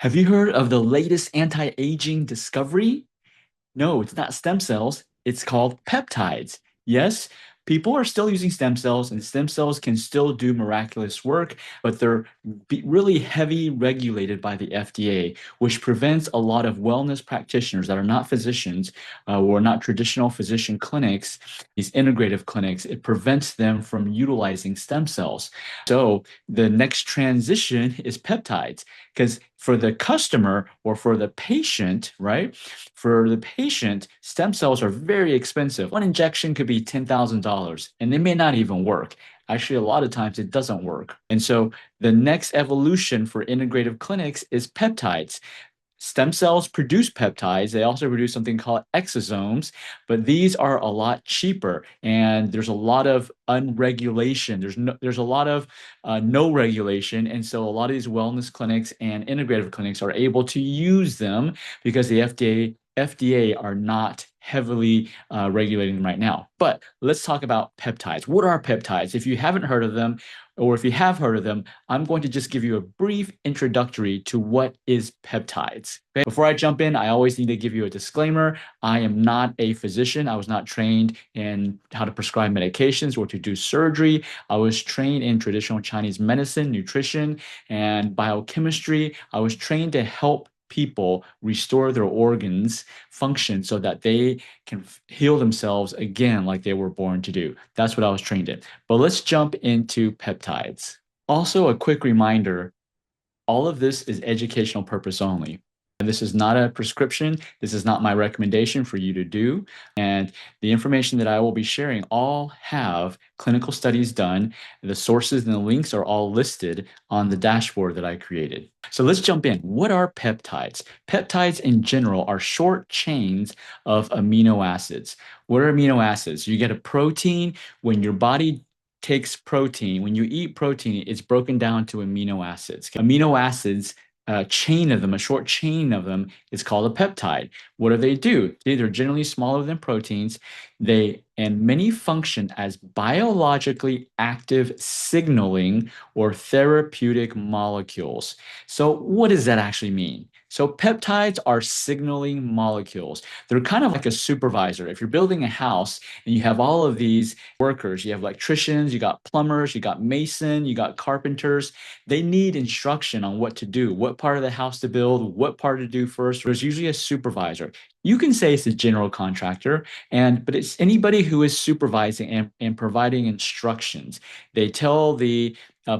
Have you heard of the latest anti-aging discovery? No, it's not stem cells. It's called peptides. Yes, people are still using stem cells, and stem cells can still do miraculous work, but they're really heavy regulated by the FDA, which prevents a lot of wellness practitioners that are not physicians or not traditional physician clinics, these integrative clinics. It prevents them from utilizing stem cells. So the next transition is peptides, because for the customer or for the patient, right? For the patient, stem cells are very expensive. One injection could be $10,000 and they may not even work. Actually, a lot of times it doesn't work. And so the next evolution for integrative clinics is peptides. Stem cells produce peptides. They also produce something called exosomes, but these are a lot cheaper. And there's a lot of unregulation. There's a lot of no regulation, and so a lot of these wellness clinics and integrative clinics are able to use them because the FDA are not heavily regulating them right now. But let's talk about peptides. What are peptides? If you haven't heard of them, or if you have heard of them, I'm going to just give you a brief introductory to what is peptides. Okay? Before I jump in, I always need to give you a disclaimer. I am not a physician. I was not trained in how to prescribe medications or to do surgery. I was trained in traditional Chinese medicine, nutrition, and biochemistry. I was trained to help people restore their organs function so that they can heal themselves again like they were born to do. That's what I was trained in. But let's jump into peptides. Also, a quick reminder, all of this is educational purpose only. This is not a prescription. This is not my recommendation for you to do. And the information that I will be sharing all have clinical studies done. The sources and the links are all listed on the dashboard that I created. So let's jump in. What are peptides? Peptides in general are short chains of amino acids. What are amino acids? You get a protein when your body takes protein. When you eat protein, it's broken down to amino acids. Amino acids, a chain of them, a short chain of them, is called a peptide. What do they do? They're generally smaller than proteins. And many function as biologically active signaling or therapeutic molecules. So what does that actually mean? So peptides are signaling molecules. They're kind of like a supervisor. If you're building a house and you have all of these workers, you have electricians, you got plumbers, you got mason, you got carpenters, they need instruction on what to do, what part of the house to build, what part to do first. There's usually a supervisor. You can say it's a general contractor, but it's anybody who is supervising and providing instructions. They tell the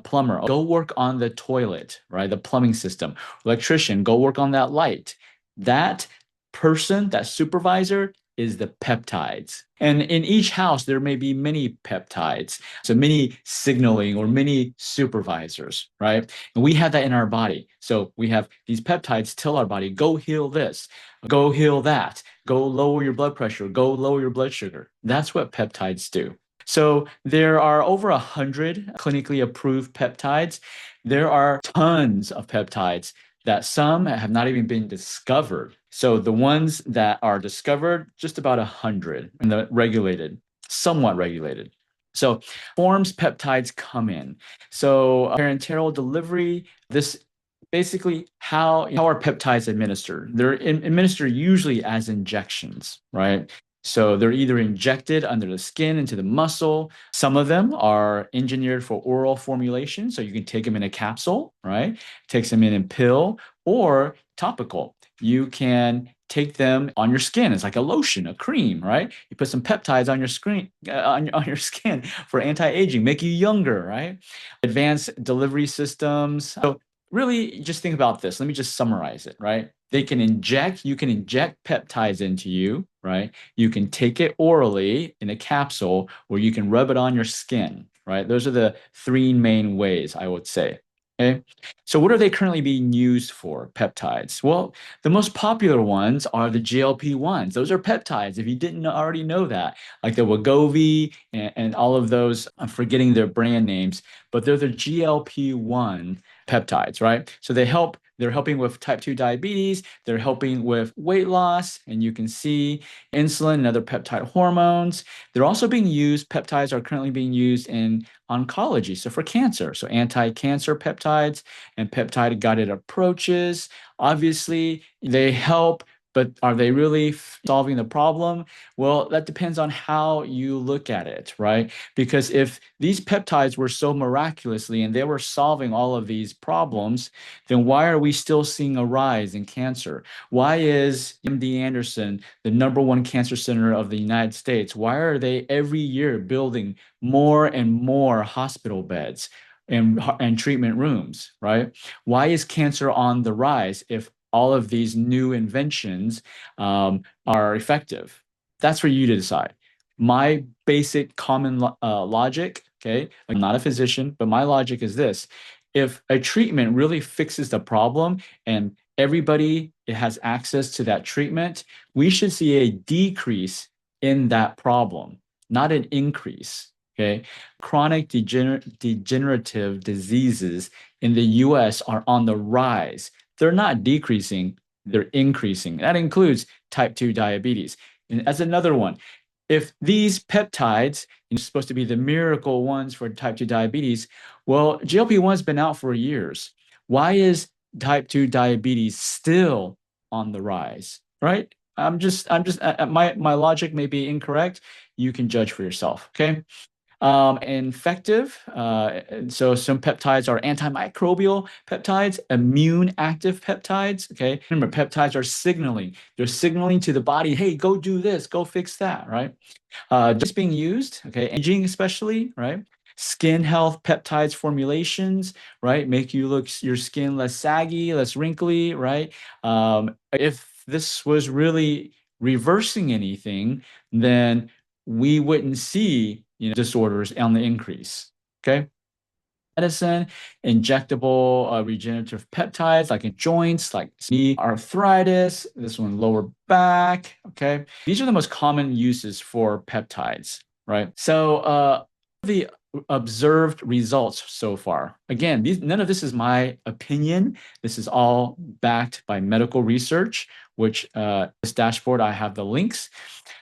plumber, go work on the toilet, right? The plumbing system. Electrician, go work on that light. That person, that supervisor, is the peptides. And in each house, there may be many peptides, so many signaling or many supervisors, right? And we have that in our body. So we have these peptides tell our body, go heal this, go heal that, go lower your blood pressure, go lower your blood sugar. That's what peptides do. So there are over 100 clinically approved peptides. There are tons of peptides that some have not even been discovered. So the ones that are discovered, just about 100, and the regulated, somewhat regulated. So forms peptides come in. So parenteral delivery, this basically how are peptides administered? They're administered usually as injections, right? So they're either injected under the skin into the muscle. Some of them are engineered for oral formulation, so you can take them in a capsule, right? Take them in a pill or topical. You can take them on your skin. It's like a lotion, a cream, right? You put some peptides on your screen, on your skin for anti-aging, make you younger, right? Advanced delivery systems. So really just think about this. Let me just summarize it, right? You can inject peptides into you, right? You can take it orally in a capsule, or you can rub it on your skin, right? Those are the three main ways I would say. Okay. So what are they currently being used for, peptides? Well, the most popular ones are the GLP-1s. Those are peptides, if you didn't already know that, like the wegovy and all of those. I'm forgetting their brand names, but they're the GLP-1 peptides, right? So they help They're helping with type 2 diabetes. They're helping with weight loss. And you can see insulin and other peptide hormones. They're also being used, peptides are currently being used in oncology. So for cancer, so anti-cancer peptides and peptide-guided approaches. Obviously, they help, but are they really solving the problem? Well, that depends on how you look at it, right? Because if these peptides were so miraculously and they were solving all of these problems, then why are we still seeing a rise in cancer? Why is MD Anderson the number one cancer center of the United States? Why are they every year building more and more hospital beds and treatment rooms, right? Why is cancer on the rise if all of these new inventions are effective? That's for you to decide. My basic common logic, okay, I'm not a physician, but my logic is this. If a treatment really fixes the problem and everybody has access to that treatment, we should see a decrease in that problem, not an increase. Okay. Chronic degenerative diseases in the US are on the rise. They're not decreasing, they're increasing. That includes type 2 diabetes. And as another one, if these peptides are supposed to be the miracle ones for type 2 diabetes, well, GLP-1 has been out for years. Why is type 2 diabetes still on the rise, right? My logic may be incorrect. You can judge for yourself, okay? Infective. So some peptides are antimicrobial peptides, immune active peptides. Okay. Remember, peptides are signaling. They're signaling to the body, hey, go do this, go fix that, right? Just being used, okay, aging especially, right? Skin health peptides formulations, right? Make you look your skin less saggy, less wrinkly, right? If this was really reversing anything, then we wouldn't see, disorders on the increase. Okay. Medicine, injectable regenerative peptides like in joints, like knee arthritis, this one lower back. Okay. These are the most common uses for peptides, right? So the observed results so far. Again, none of this is my opinion. This is all backed by medical research, which this dashboard, I have the links.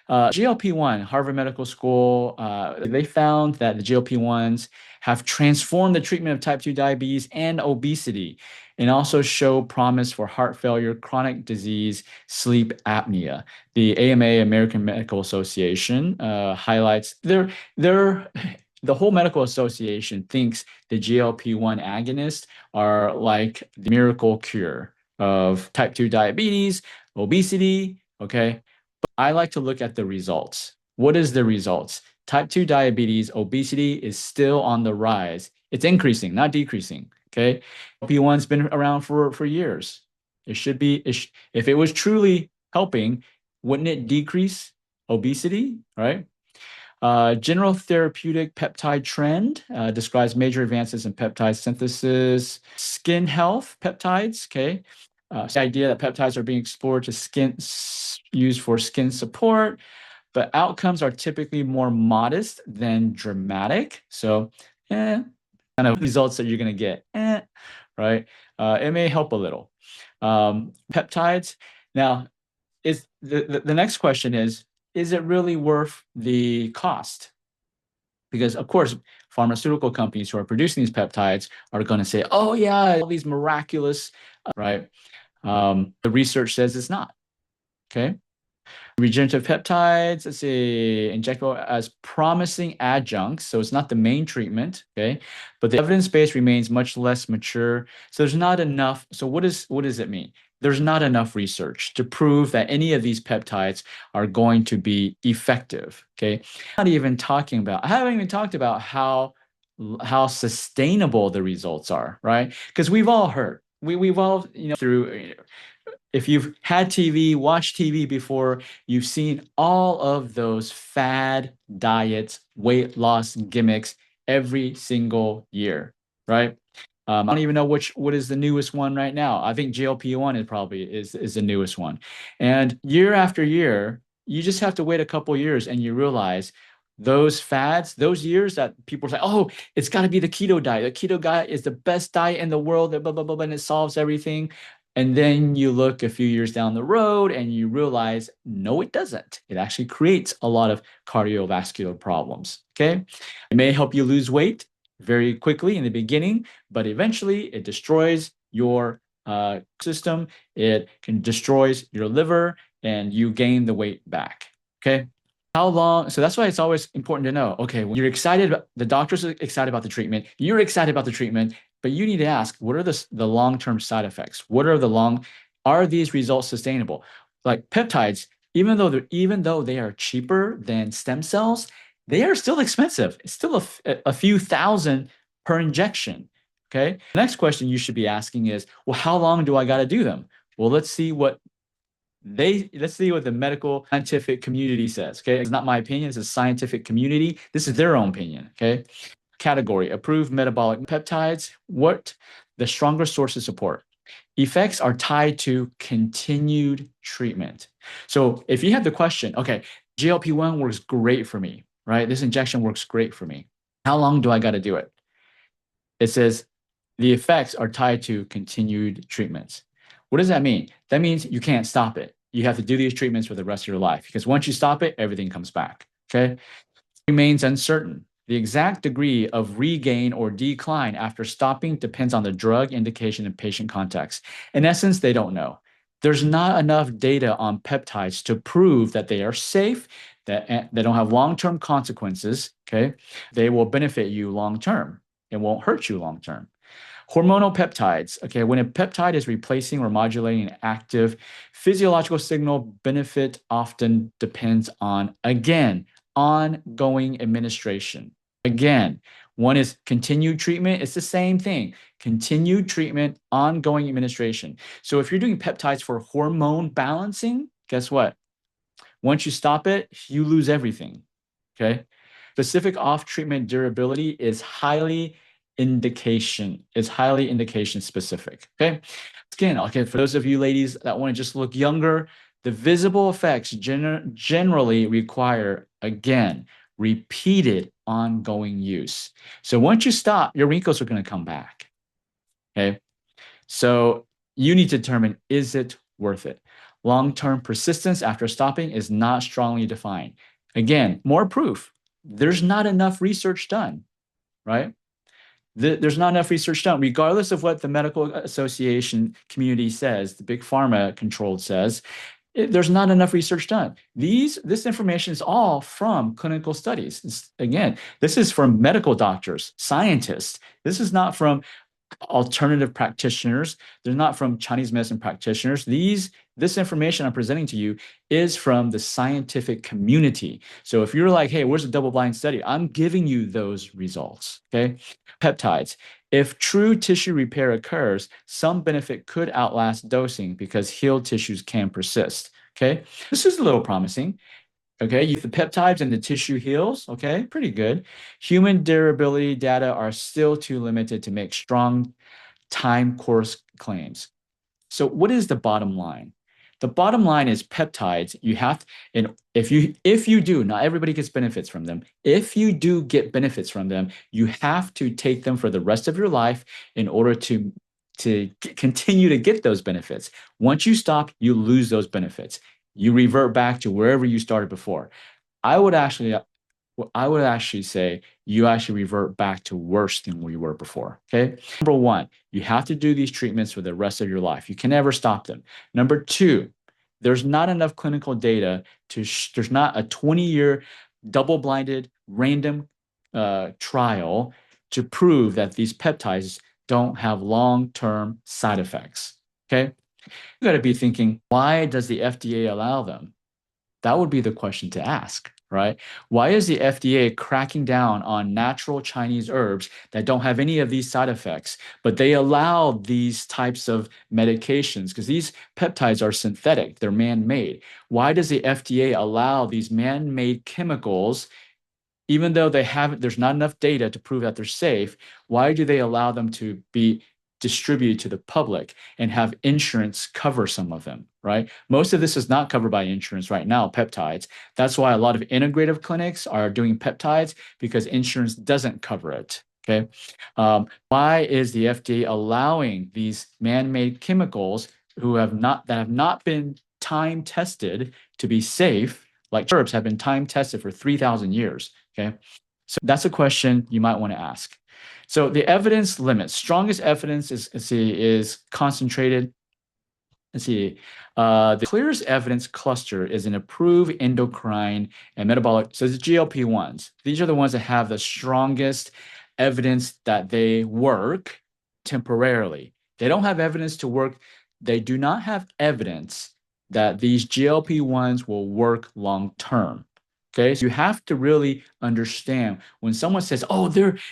GLP-1, Harvard Medical School, they found that the GLP-1s have transformed the treatment of type 2 diabetes and obesity, and also show promise for heart failure, chronic disease, sleep apnea. The AMA, American Medical Association, highlights the whole medical association thinks the GLP-1 agonists are like the miracle cure of type 2 diabetes, obesity, okay? I like to look at the results. What is the results? Type 2 diabetes, obesity is still on the rise. It's increasing, not decreasing. Okay. GLP-1's been around for years. It should be, if it was truly helping, wouldn't it decrease obesity, right? General therapeutic peptide trend describes major advances in peptide synthesis. Skin health peptides, okay. The idea that peptides are being explored to used for skin support, but outcomes are typically more modest than dramatic. So, kind of results that you're going to get, right? It may help a little. Peptides. Now, is the next question is it really worth the cost? Because, of course, pharmaceutical companies who are producing these peptides are going to say, oh, yeah, all these miraculous, right? The research says it's not. Okay. Regenerative peptides, let's see, injectable as promising adjuncts. So it's not the main treatment, okay? But the evidence base remains much less mature. So there's not enough. So what does it mean? There's not enough research to prove that any of these peptides are going to be effective, okay? I haven't even talked about how sustainable the results are, right? Because we've all heard, we've all, through, if you've had TV, watched TV before, you've seen all of those fad diets, weight loss gimmicks every single year, right? I don't even know what is the newest one right now. I think GLP-1 is the newest one. And year after year, you just have to wait a couple years and you realize those fads, those years that people say, oh, it's got to be the keto diet. The keto diet is the best diet in the world, blah, blah, blah, blah, and it solves everything. And then you look a few years down the road and you realize, no, it doesn't. It actually creates a lot of cardiovascular problems. Okay. It may help you lose weight very quickly in the beginning, but eventually it destroys your system. It can destroys your liver and you gain the weight back. Okay. How long? So that's why it's always important to know. Okay, when you're excited, the doctor's excited about the treatment, you're excited about the treatment, but you need to ask, what are the long-term side effects? Are these results sustainable? Like peptides, even though they are cheaper than stem cells, they are still expensive. It's still a few thousand per injection. Okay. The next question you should be asking is, well, how long do I got to do them? Well, let's see what the medical scientific community says. Okay. It's not my opinion. It's a scientific community. This is their own opinion. Okay. Category: approved metabolic peptides. What the strongest source of support? Effects are tied to continued treatment. So if you have the question, okay, GLP-1 works great for me, right? This injection works great for me. How long do I got to do it? It says the effects are tied to continued treatments. What does that mean? That means you can't stop it. You have to do these treatments for the rest of your life because once you stop it, everything comes back. Okay. Remains uncertain. The exact degree of regain or decline after stopping depends on the drug indication and patient context. In essence, they don't know. There's not enough data on peptides to prove that they are safe, that they don't have long-term consequences. Okay. They will benefit you long-term. It won't hurt you long-term. Hormonal peptides. Okay, when a peptide is replacing or modulating an active physiological signal, benefit often depends on, again, ongoing administration. Again, one is continued treatment. It's the same thing. Continued treatment, ongoing administration. So if you're doing peptides for hormone balancing, guess what? Once you stop it, you lose everything. Okay. Specific off-treatment durability is highly indication specific. Okay. Again, okay, for those of you ladies that want to just look younger, the visible effects generally require, again, repeated ongoing use. So once you stop, your wrinkles are going to come back. Okay. So you need to determine, is it worth it? Long-term persistence after stopping is not strongly defined. Again, more proof. There's not enough research done, right? There's not enough research done, regardless of what the medical association community says, the big pharma controlled says, there's not enough research done. This information is all from clinical studies. Again, this is from medical doctors, scientists. This is not from alternative practitioners. They're not from Chinese medicine practitioners. This information I'm presenting to you is from the scientific community. So if you're like, hey, where's the double-blind study? I'm giving you those results. Okay. Peptides. If true tissue repair occurs, some benefit could outlast dosing because healed tissues can persist. Okay. This is a little promising. Okay, the peptides and the tissue heals. Okay, pretty good. Human durability data are still too limited to make strong time course claims. So what is the bottom line? The bottom line is peptides. And if you do, not everybody gets benefits from them. If you do get benefits from them, you have to take them for the rest of your life in order to continue to get those benefits. Once you stop, you lose those benefits. You revert back to wherever you started before. I would actually say you actually revert back to worse than where you were before. Okay. Number one, you have to do these treatments for the rest of your life. You can never stop them. Number two, there's not enough clinical data there's not a 20-year double-blinded random trial to prove that these peptides don't have long-term side effects. Okay. You got to be thinking, why does the FDA allow them? That would be the question to ask, right? Why is the FDA cracking down on natural Chinese herbs that don't have any of these side effects, but they allow these types of medications? Because these peptides are synthetic, they're man-made. Why does the FDA allow these man-made chemicals, even though there's not enough data to prove that they're safe? Why do they allow them to be distributed to the public and have insurance cover some of them, right? Most of this is not covered by insurance right now, peptides. That's why a lot of integrative clinics are doing peptides because insurance doesn't cover it. Okay. Why is the FDA allowing these man-made chemicals that have not been time tested to be safe, like herbs have been time tested for 3,000 years? Okay. So that's a question you might want to ask. So the evidence limits. Strongest evidence is concentrated. The clearest evidence cluster is an approved endocrine and metabolic. So it's GLP-1s. These are the ones that have the strongest evidence that they work temporarily. They don't have evidence to work. They do not have evidence that these GLP-1s will work long term. Okay, so you have to really understand when someone says, "Oh,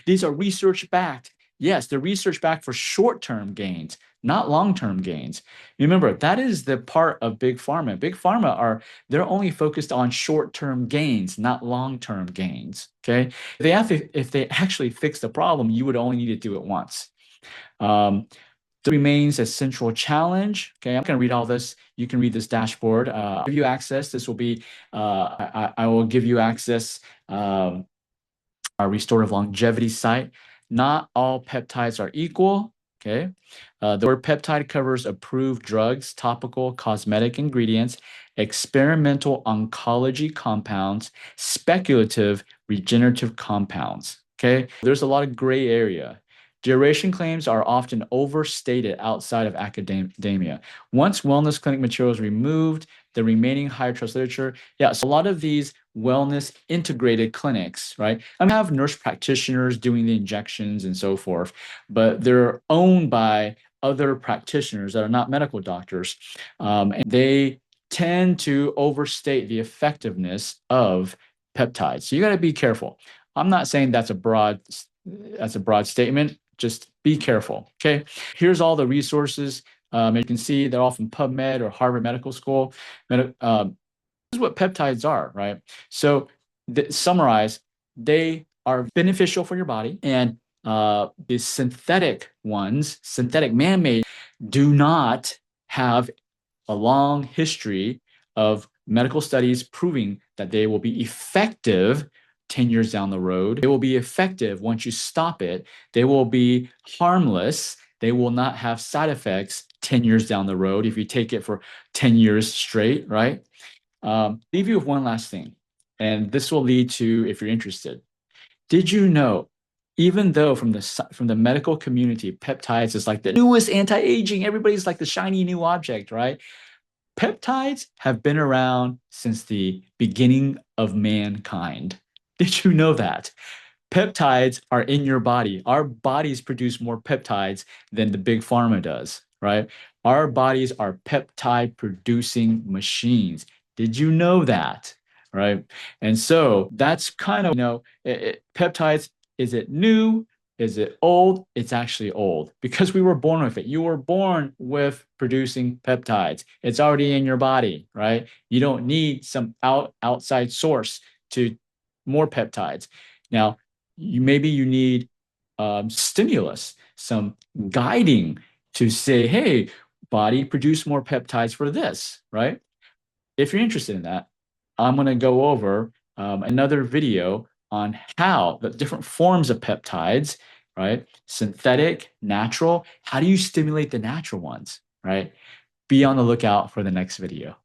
these are research backed." Yes, they're research backed for short-term gains, not long-term gains. Remember, that is the part of big pharma. Big pharma they're only focused on short-term gains, not long-term gains. Okay, if they actually fix the problem, you would only need to do it once. Remains a central challenge. Okay, I'm going to read all this. You can read this dashboard. I'll give you access. This will be, I will give you access our restorative longevity site. Not all peptides are equal. Okay, the word peptide covers approved drugs, topical, cosmetic ingredients, experimental oncology compounds, speculative regenerative compounds. Okay, there's a lot of gray area. Duration claims are often overstated outside of academia. Once wellness clinic material is removed, the remaining higher trust literature, so a lot of these wellness integrated clinics, right? I have nurse practitioners doing the injections and so forth, but they're owned by other practitioners that are not medical doctors, and they tend to overstate the effectiveness of peptides. So you got to be careful. I'm not saying that's a broad statement. Just be careful. Okay. Here's all the resources. You can see they're all from PubMed or Harvard Medical School. This is what peptides are, right? So summarize, they are beneficial for your body, and the synthetic ones, synthetic man-made, do not have a long history of medical studies proving that they will be effective 10 years down the road. They will be effective once you stop it. They will be harmless. They will not have side effects 10 years down the road if you take it for 10 years straight, right? Leave you with one last thing, and this will lead to, if you're interested. Did you know, even though from the medical community, peptides is like the newest anti-aging, everybody's like the shiny new object, right? Peptides have been around since the beginning of mankind. Did you know that? Peptides are in your body. Our bodies produce more peptides than the big pharma does, right? Our bodies are peptide producing machines. Did you know that? Right? And so that's kind of, peptides, is it new? Is it old? It's actually old because we were born with it. You were born with producing peptides. It's already in your body, right? You don't need some outside source to more peptides. Now, maybe you need stimulus, some guiding to say, hey, body, produce more peptides for this, right? If you're interested in that, I'm going to go over another video on how the different forms of peptides, right? Synthetic, natural. How do you stimulate the natural ones, right? Be on the lookout for the next video.